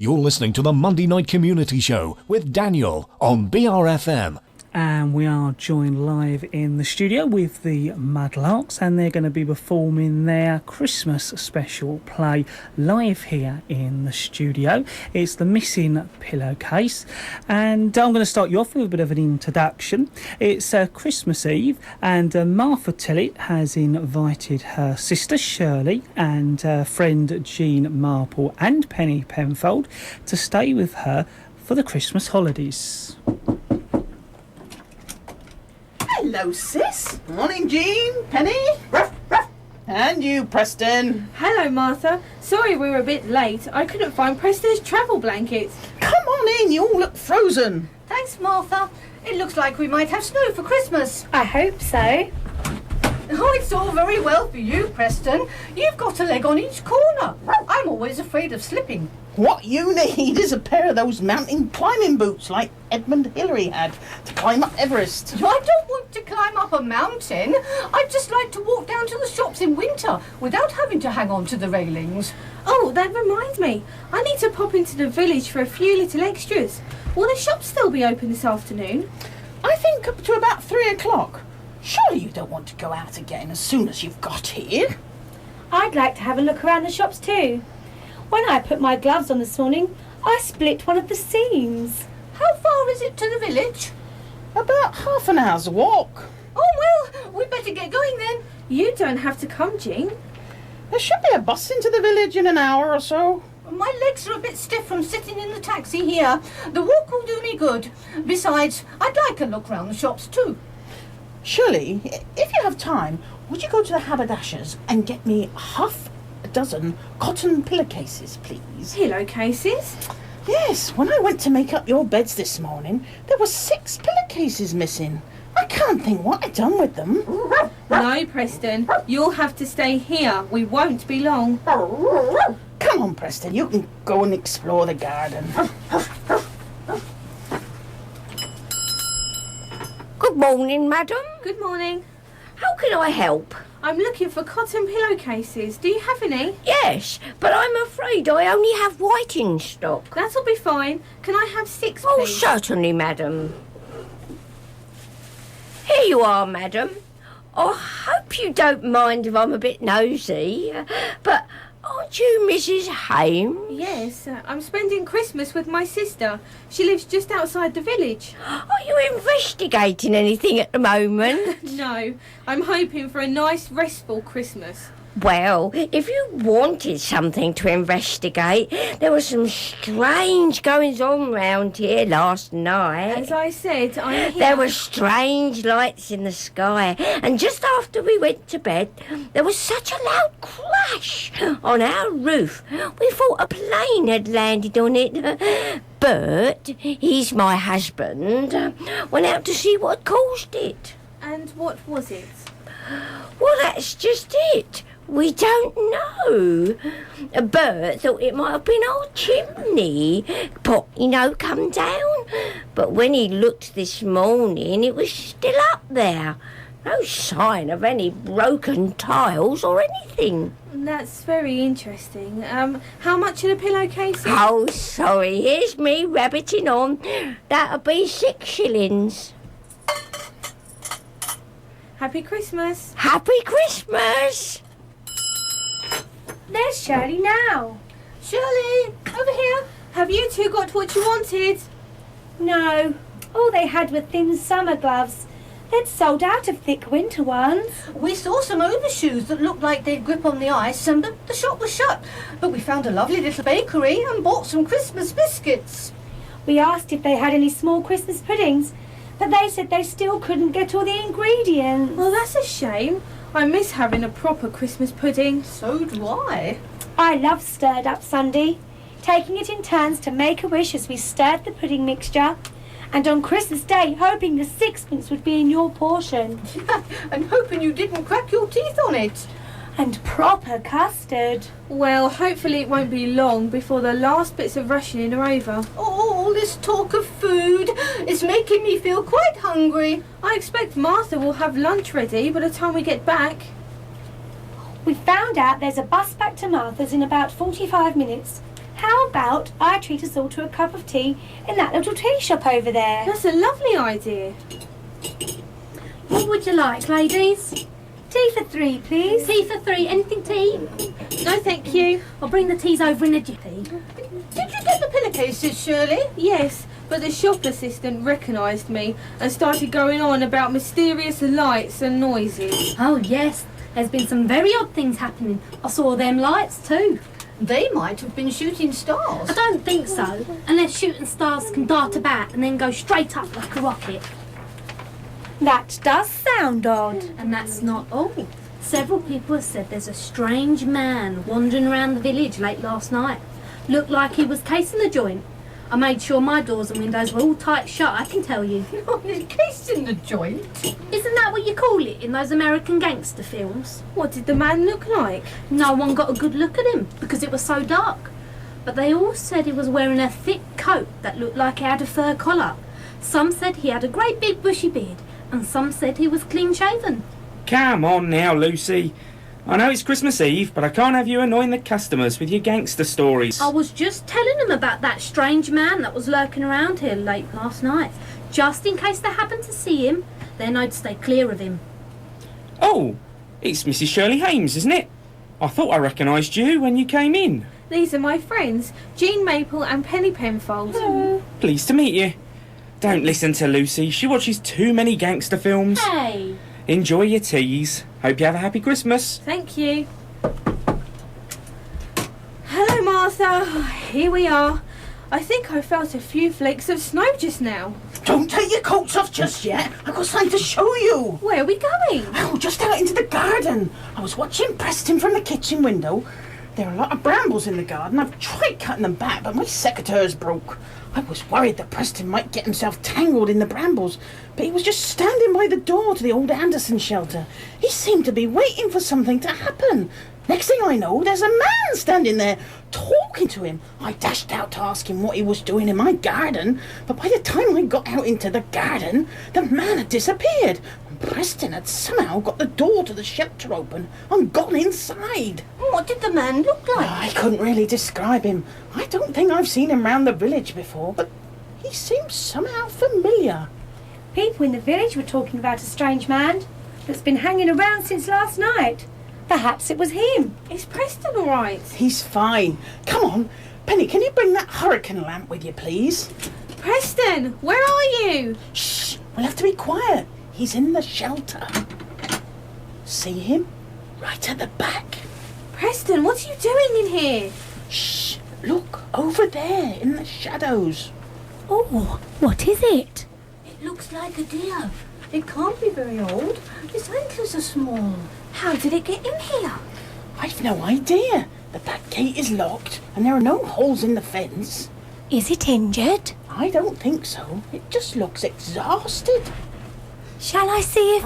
You're listening to the Monday Night Community Show with Daniel on BRFM. And we are joined live in the studio with the Muddlarks, and they're going to be performing their Christmas special play live here in the studio. It's The Missing Pillowcase, and I'm going to start you off with a bit of an introduction. It's Christmas Eve, and Martha Tillett has invited her sister Shirley and friend Jean Marple and Penny Penfold to stay with her for the Christmas holidays. Hello, sis. Morning, Jean, Penny. Ruff, ruff. And you, Preston. Hello, Martha. Sorry we were a bit late. I couldn't find Preston's travel blankets. Come on in, you all look frozen. Thanks, Martha. It looks like we might have snow for Christmas. I hope so. Oh, it's all very well for you, Preston. You've got a leg on each corner. I'm always afraid of slipping. What you need is a pair of those mountain climbing boots like Edmund Hillary had to climb up Everest. I don't want to climb up a mountain. I'd just like to walk down to the shops in winter without having to hang on to the railings. Oh, that reminds me. I need to pop into the village for a few little extras. Will the shops still be open this afternoon? I think up to about 3 o'clock. Surely you don't want to go out again as soon as you've got here. I'd like to have a look around the shops too. When I put my gloves on this morning, I split one of the seams. How far is it to the village? About half an hour's walk. Oh, well, we'd better get going then. You don't have to come, Jean. There should be a bus into the village in an hour or so. My legs are a bit stiff from sitting in the taxi here. The walk will do me good. Besides, I'd like a look round the shops too. Shirley, if you have time, would you go to the haberdasher's and get me half a dozen cotton pillowcases, please? Pillowcases? Yes, when I went to make up your beds this morning, there were 6 pillowcases missing. I can't think what I've done with them. No, Preston. You'll have to stay here. We won't be long. Come on, Preston, you can go and explore the garden. Good morning, madam. Good morning. How can I help? I'm looking for cotton pillowcases. Do you have any? Yes, but I'm afraid I only have white in stock. That'll be fine. Can I have 6, Oh, please? certainly, madam. Here you are, madam. I hope you don't mind if I'm a bit nosy, but aren't you Mrs. Hames? Yes, I'm spending Christmas with my sister. She lives just outside the village. Are you investigating anything at the moment? No, I'm hoping for a nice, restful Christmas. Well, if you wanted something to investigate, there were some strange goings-on round here last night. As I said, I'm here. There were strange lights in the sky, and just after we went to bed, there was such a loud crash on our roof. We thought a plane had landed on it. Bert, he's my husband, went out to see what caused it. And what was it? Well, that's just it. We don't know. Bert thought it might have been our chimney pot, come down. But when he looked this morning, it was still up there. No sign of any broken tiles or anything. That's very interesting. How much are the pillowcases? Oh, sorry. Here's me rabbiting on. That'll be 6 shillings. Happy Christmas. Happy Christmas! There's Shirley now. Shirley, over here. Have you two got what you wanted? No, all they had were thin summer gloves. They'd sold out of thick winter ones. We saw some overshoes that looked like they'd grip on the ice, and the shop was shut. But we found a lovely little bakery and bought some Christmas biscuits. We asked if they had any small Christmas puddings, but they said they still couldn't get all the ingredients. Well, that's a shame. I miss having a proper Christmas pudding. So do I. I love stirred up Sunday, taking it in turns to make a wish as we stirred the pudding mixture, and on Christmas Day hoping the 6pence would be in your portion. And hoping you didn't crack your teeth on it. And proper custard. Well, hopefully it won't be long before the last bits of rationing are over. Oh, all this talk of food is making me feel quite hungry. I expect Martha will have lunch ready by the time we get back. We found out there's a bus back to Martha's in about 45 minutes. How about I treat us all to a cup of tea in that little tea shop over there? That's a lovely idea. What would you like, ladies? Tea for 3, please. Tea for 3. Anything tea? No, thank you. I'll bring the teas over in a jiffy. Did you get the pillowcases, Shirley? Yes, but the shop assistant recognised me and started going on about mysterious lights and noises. Oh, yes. There's been some very odd things happening. I saw them lights too. They might have been shooting stars. I don't think so, unless shooting stars can dart about and then go straight up like a rocket. That does sound odd. And that's not all. Several people have said there's a strange man wandering around the village late last night. Looked like he was casing the joint. I made sure my doors and windows were all tight shut, I can tell you. Cased in the joint. Isn't that what you call it in those American gangster films? What did the man look like? No one got a good look at him because it was so dark. But they all said he was wearing a thick coat that looked like he had a fur collar. Some said he had a great big bushy beard, and some said he was clean shaven. Come on now, Lucy. I know it's Christmas Eve, but I can't have you annoying the customers with your gangster stories. I was just telling them about that strange man that was lurking around here late last night. Just in case they happened to see him, they know to stay clear of him. Oh, it's Mrs. Shirley Hames, isn't it? I thought I recognised you when you came in. These are my friends, Jean Maple and Penny Penfold. Pleased to meet you. Don't listen to Lucy. She watches too many gangster films. Hey! Enjoy your teas. Hope you have a happy Christmas. Thank you. Hello, Martha. Here we are. I think I felt a few flakes of snow just now. Don't take your coats off just yet. I've got something to show you. Where are we going? Oh, just out into the garden. I was watching Preston from the kitchen window. There are a lot of brambles in the garden. I've tried cutting them back, but my secateur's broke. I was worried that Preston might get himself tangled in the brambles, but he was just standing by the door to the old Anderson shelter. He seemed to be waiting for something to happen. Next thing I know, there's a man standing there talking to him. I dashed out to ask him what he was doing in my garden, but by the time I got out into the garden, the man had disappeared. And Preston had somehow got the door to the shelter open and gone inside. What did the man look like? I couldn't really describe him. I don't think I've seen him round the village before, but he seems somehow familiar. People in the village were talking about a strange man that's been hanging around since last night. Perhaps it was him. Is Preston all right? He's fine. Come on, Penny, can you bring that hurricane lamp with you, please? Preston, where are you? Shh, we'll have to be quiet. He's in the shelter. See him? Right at the back. Preston, what are you doing in here? Shh, look, over there in the shadows. Oh, what is it? It looks like a deer. It can't be very old. Its antlers are small. How did it get in here? I've no idea. The back gate is locked and there are no holes in the fence. Is it injured? I don't think so. It just looks exhausted. Shall I see if...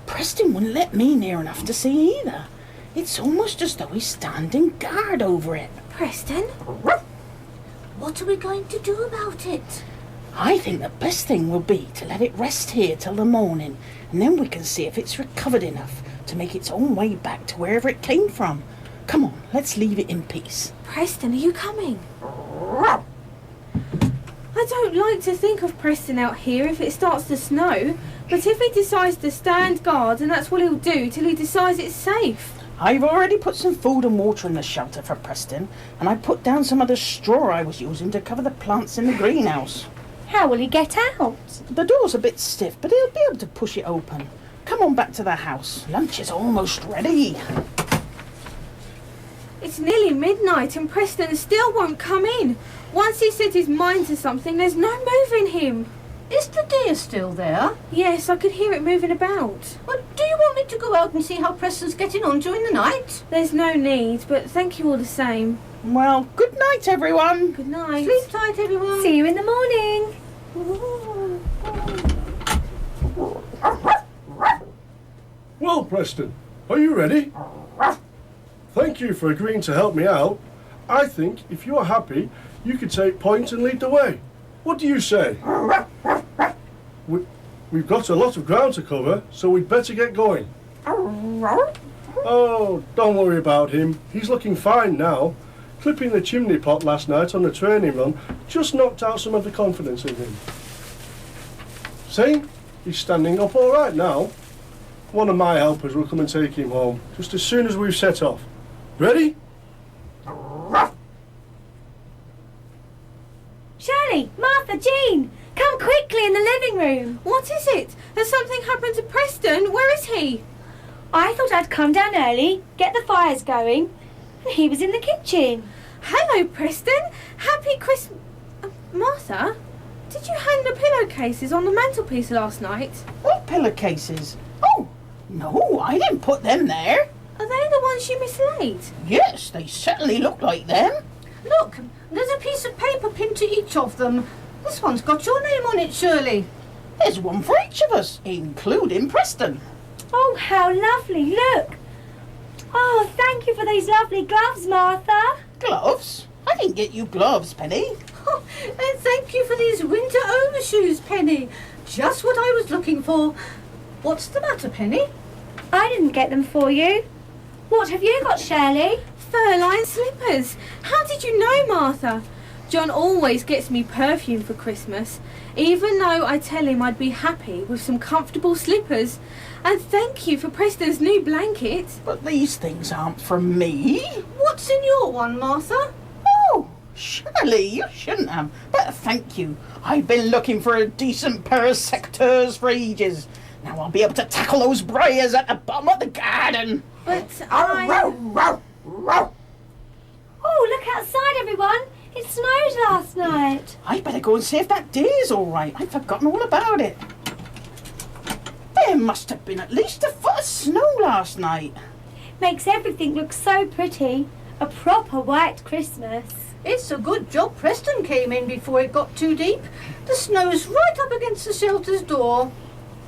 Preston wouldn't let me near enough to see either. It's almost as though he's standing guard over it. Preston? What are we going to do about it? I think the best thing will be to let it rest here till the morning, and then we can see if it's recovered enough to make its own way back to wherever it came from. Come on, let's leave it in peace. Preston, are you coming? I don't like to think of Preston out here if it starts to snow, but if he decides to stand guard, then that's what he'll do till he decides it's safe. I've already put some food and water in the shelter for Preston, and I put down some of the straw I was using to cover the plants in the greenhouse. How will he get out? The door's a bit stiff, but he'll be able to push it open. Come on back to the house. Lunch is almost ready. It's nearly midnight and Preston still won't come in. Once he set his mind to something, there's no moving him. Is the deer still there? Yes, I could hear it moving about. Well, do you want me to go out and see how Preston's getting on during the night? There's no need, but thank you all the same. Well, good night, everyone. Good night. Sleep tight, everyone. See you in the morning. Well, Preston, are you ready? Thank you for agreeing to help me out. I think if you are happy, you could take point and lead the way. What do you say? We've got a lot of ground to cover, so we'd better get going. Oh, don't worry about him. He's looking fine now. Clipping the chimney pot last night on the training run just knocked out some of the confidence in him. See? He's standing up all right now. One of my helpers will come and take him home, just as soon as we've set off. Ready? Shirley, Martha, Jean, come quickly in the living room. What is it? Has something happened to Preston? Where is he? I thought I'd come down early, get the fires going, and he was in the kitchen. Hello, Preston. Happy Christmas. Martha, did you hang the pillowcases on the mantelpiece last night? What pillowcases? Oh, no, I didn't put them there. Are they the ones you mislaid? Yes, they certainly look like them. Look, there's a piece of paper pinned to each of them. This one's got your name on it, Shirley. There's one for each of us, including Preston. Oh, how lovely, look. Oh, thank you for these lovely gloves, Martha. Gloves? I didn't get you gloves, Penny. Oh, and thank you for these winter overshoes, Penny. Just what I was looking for. What's the matter, Penny? I didn't get them for you. What have you got, Shirley? Fur-lined slippers. How did you know, Martha? John always gets me perfume for Christmas, even though I tell him I'd be happy with some comfortable slippers. And thank you for Preston's new blanket. But these things aren't from me. What's in your one, Martha? Oh, Shirley, you shouldn't have. But thank you. I've been looking for a decent pair of secateurs for ages. Now I'll be able to tackle those briars at the bottom of the garden. But Row. Oh, look outside, everyone. It snowed last night. I better go and see if that deer's all right. I've forgotten all about it. There must have been at least a foot of snow last night. Makes everything look so pretty. A proper white Christmas. It's a good job Preston came in before it got too deep. The snow's right up against the shelter's door.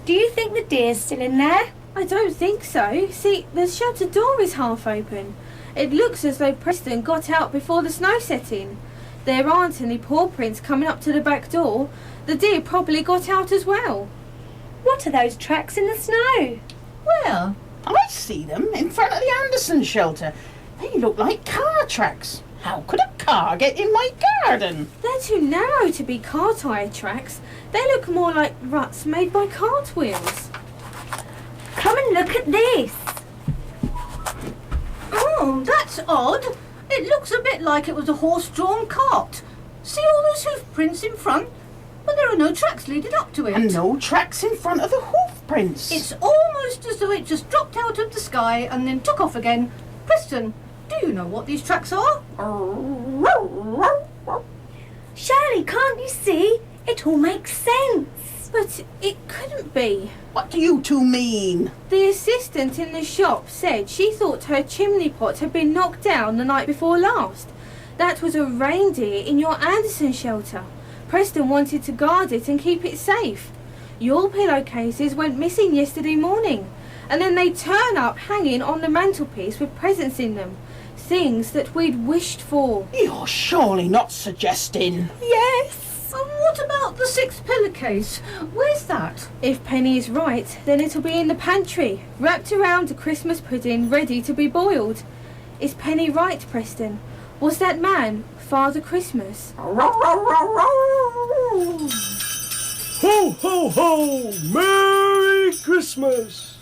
Do you think the deer's still in there? I don't think so. See, the shelter door is half open. It looks as though Preston got out before the snow set in. There aren't any paw prints coming up to the back door. The deer probably got out as well. What are those tracks in the snow? Where? I see them in front of the Anderson shelter. They look like car tracks. How could a car get in my garden? They're too narrow to be car tyre tracks. They look more like ruts made by cartwheels. Come and look at this. Oh, that's odd. It looks a bit like it was a horse-drawn cart. See all those hoof prints in front? But there are no tracks leading up to it. And no tracks in front of the hoof prints. It's almost as though it just dropped out of the sky and then took off again. Preston, do you know what these tracks are? Shirley, can't you see? It all makes sense. But it couldn't be. What do you two mean? The assistant in the shop said she thought her chimney pot had been knocked down the night before last. That was a reindeer in your Anderson shelter. Preston wanted to guard it and keep it safe. Your pillowcases went missing yesterday morning, and then they turn up hanging on the mantelpiece with presents in them. Things that we'd wished for. You're surely not suggesting... Yes. And what about the sixth pillowcase? Where's that? If Penny is right, then it'll be in the pantry, wrapped around a Christmas pudding ready to be boiled. Is Penny right, Preston? Was that man Father Christmas? Ho, ho, ho! Merry Christmas!